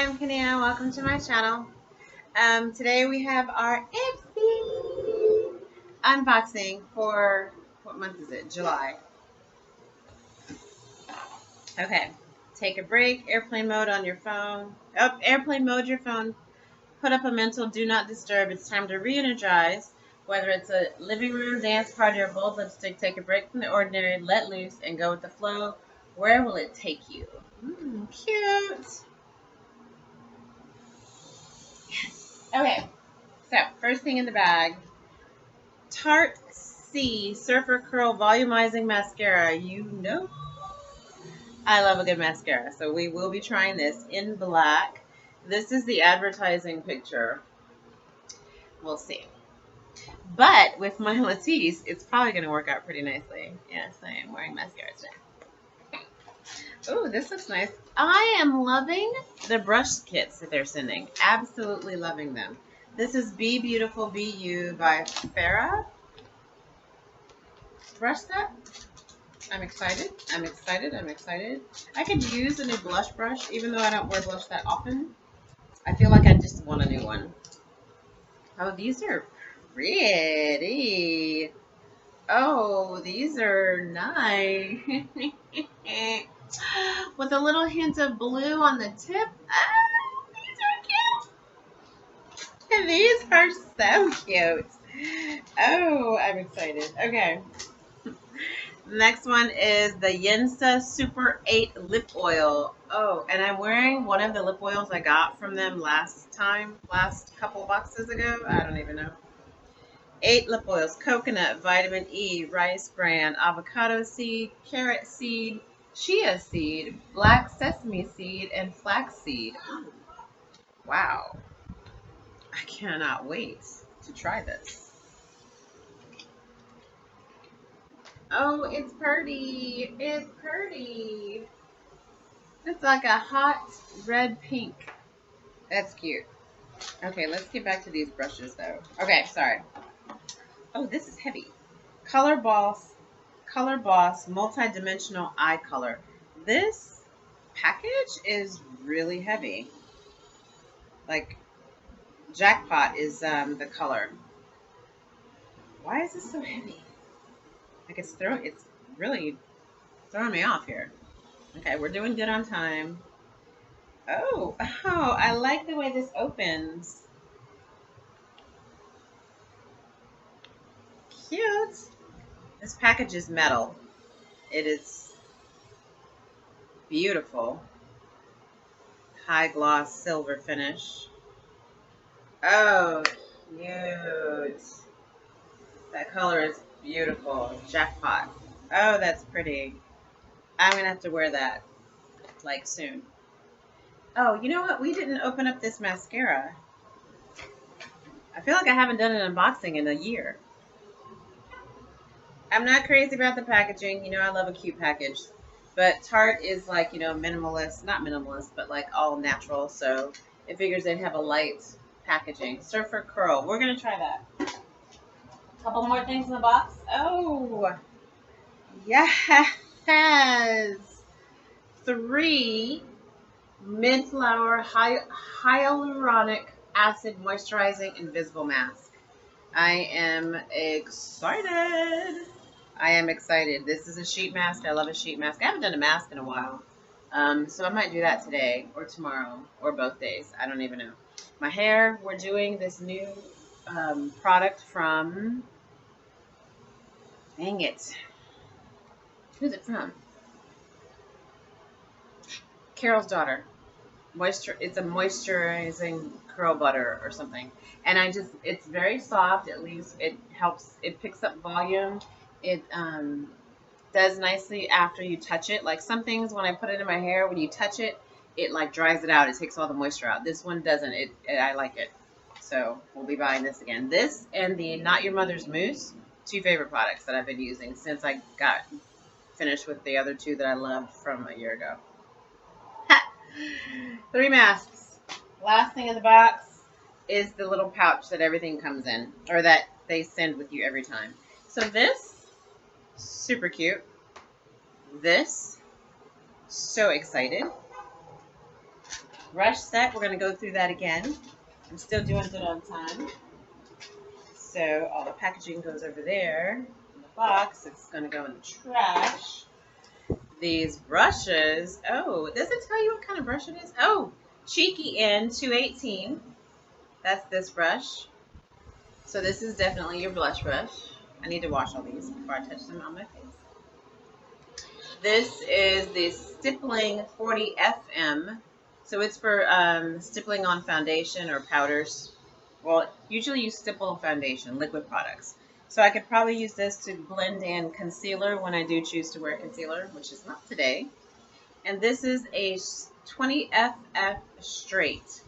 I'm Kania. Welcome to my channel. Today we have our IPSY unboxing for, what month is it? July. Okay. Take a break. Airplane mode on your phone. Oh, airplane mode your phone. Put up a mental do not disturb. It's time to re-energize. Whether it's a living room, dance party, or bold lipstick, take a break from the ordinary, let loose, and go with the flow. Where will it take you? Cute. Okay. So, first thing in the bag, Tarte Surfer Curl Volumizing Mascara. You know I love a good mascara, so we will be trying this in black. This is the advertising picture. We'll see. But with my Latisse, it's probably going to work out pretty nicely. Yes, I am wearing mascara today. Oh, this looks nice. I am loving the brush kits that they're sending. Absolutely loving them. This is Be Beautiful, Be You by Farah. Brush set. I'm excited. I'm excited. I'm excited. I could use a new blush brush, even though I don't wear blush that often. I feel like I just want a new one. Oh, these are pretty. Oh, these are nice. With a little hint of blue on the tip. Oh, these are cute. These are so cute. Oh, I'm excited. Okay. Next one is the Yensa Super 8 Lip Oil. Oh, and I'm wearing one of the lip oils I got from them last couple boxes ago. I don't even know. 8 lip oils: coconut, vitamin E, rice bran, avocado seed, carrot seed, chia seed, black sesame seed, and flax seed. Wow. I cannot wait to try this. Oh, it's pretty. It's pretty. It's like a hot red pink. That's cute. Okay, let's get back to these brushes though. Okay, sorry. Oh, this is heavy. Color Boss Multi-Dimensional Eye Color. This package is really heavy. Like, Jackpot is the color. Why is this so heavy? Like, it's really throwing me off here. Okay, we're doing good on time. Oh, I like the way this opens. Cute. This package is metal. It is beautiful. High gloss silver finish. Oh, cute. That color is beautiful. Jackpot. Oh, that's pretty. I'm going to have to wear that, like, soon. Oh, you know what? We didn't open up this mascara. I feel like I haven't done an unboxing in a year. I'm not crazy about the packaging. You know, I love a cute package. But Tarte is like, you know, minimalist. Not minimalist, but like all natural. So it figures they'd have a light packaging. Surfer Curl. We're going to try that. A couple more things in the box. Oh, yes. 3 mid-flower hyaluronic acid moisturizing invisible mask. I am excited. I am excited. This is a sheet mask. I love a sheet mask. I haven't done a mask in a while. So I might do that today or tomorrow or both days. I don't even know. My hair, we're doing this new product from, dang it. Who's it from? Carol's Daughter. It's a moisturizing curl butter or something. And it's very soft. It picks up volume. It does nicely after you touch it. Like some things, when I put it in my hair, when you touch it, it like dries it out. It takes all the moisture out. This one doesn't. I like it. So we'll be buying this again. This and the Not Your Mother's Mousse, 2 favorite products that I've been using since I got finished with the other 2 that I loved from a year ago. 3 masks. Last thing in the box is the little pouch that everything comes in, or that they send with you every time. So this, super cute. This, so excited. Brush set, we're going to go through that again. I'm still doing it on time. So all the packaging goes over there in the box. It's going to go in the trash. These brushes, oh, does it tell you what kind of brush it is? Oh, Cheeky N218. That's this brush. So this is definitely your blush brush. I need to wash all these before I touch them on my face. This is the Stippling 40 FM. So it's for stippling on foundation or powders. Well, usually you stipple foundation, liquid products. So I could probably use this to blend in concealer when I do choose to wear concealer, which is not today. And this is a 20 FF straight.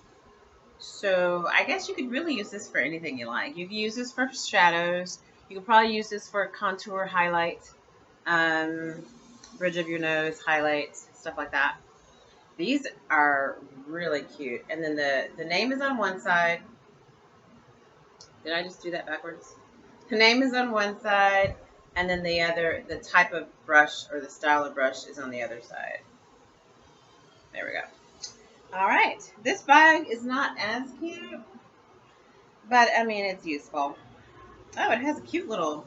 So I guess you could really use this for anything you like. You can use this for shadows. You could probably use this for contour, highlight, bridge of your nose, highlight, stuff like that. These are really cute. And then the name is on one side. Did I just do that backwards? The name is on one side, and then the type of brush or the style of brush is on the other side. There we go. All right, this bag is not as cute, but I mean it's useful. Oh, it has a cute little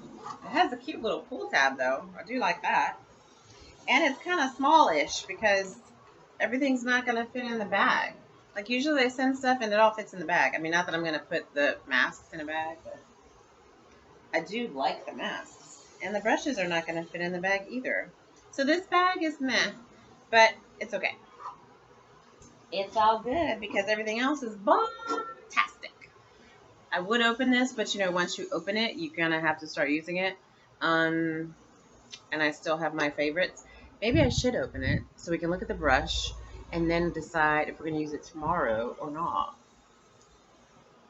pull tab though. I do like that, and it's kind of smallish because everything's not gonna fit in the bag. Like usually they send stuff and it all fits in the bag. I mean, not that I'm gonna put the masks in a bag, but I do like the masks, and the brushes are not gonna fit in the bag either. So this bag is meh, but it's okay. It's all good because everything else is fantastic. I would open this, but you know, once you open it, you're gonna have to start using it. And I still have my favorites. Maybe I should open it so we can look at the brush and then decide if we're gonna use it tomorrow or not.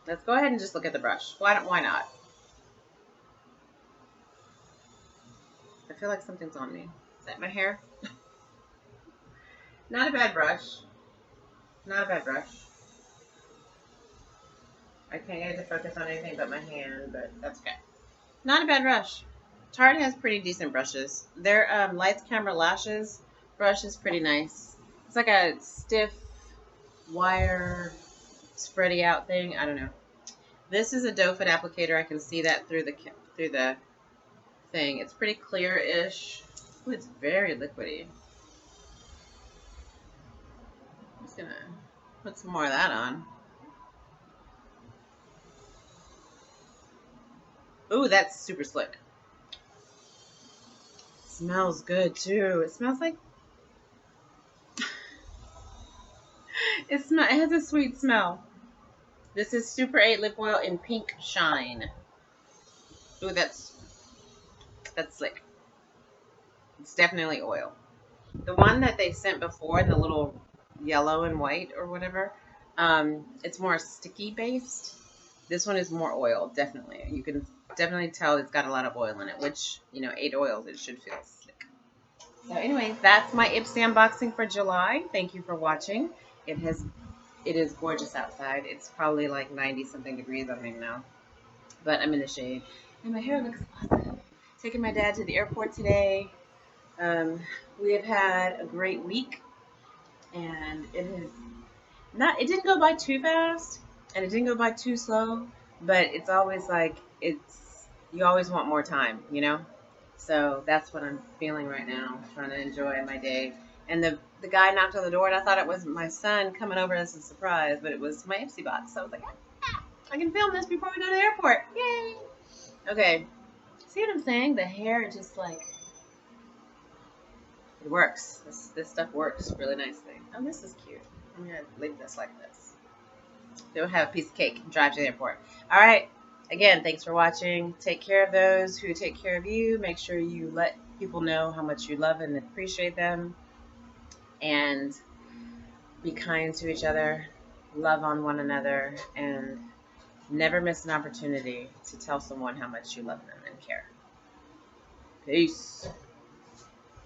Let's go ahead and just look at the brush. Why not? I feel like something's on me. Is that my hair? Not a bad brush. Not a bad brush. I can't get it to focus on anything but my hand, but that's okay. Not a bad brush. Tarte has pretty decent brushes. Their Lights, Camera, Lashes brush is pretty nice. It's like a stiff wire spready out thing. I don't know. This is a doe foot applicator. I can see that through the thing. It's pretty clear-ish. Ooh, it's very liquidy. I'm just gonna put some more of that on. Ooh, that's super slick. Smells good too. It smells like it has a sweet smell. This is Super 8 lip oil in Pink Shine. Ooh, that's slick. It's definitely oil. The one that they sent before, the little yellow and white or whatever, it's more sticky based. This one is more oil, definitely. You can definitely tell it's got a lot of oil in it, which, you know, 8 oils, it should feel slick. So anyway, that's my IPSY unboxing for July. Thank you for watching. It is gorgeous outside. It's probably like 90 something degrees, I don't even know. But I'm in the shade. And my hair looks awesome. Taking my dad to the airport today. We have had a great week. And it didn't go by too fast. And it didn't go by too slow. But it's always like, you always want more time, you know? So that's what I'm feeling right now. Trying to enjoy my day. And the guy knocked on the door, and I thought it was my son coming over as a surprise, but it was my IPSY box. So I was like, I can film this before we go to the airport. Yay! Okay. See what I'm saying? The hair just like, it works. This stuff works really nicely. Oh, this is cute. I'm going to leave this like this. Then we'll have a piece of cake and drive to the airport. All right. Again, thanks for watching. Take care of those who take care of you. Make sure you let people know how much you love and appreciate them. And be kind to each other. Love on one another. And never miss an opportunity to tell someone how much you love them and care. Peace.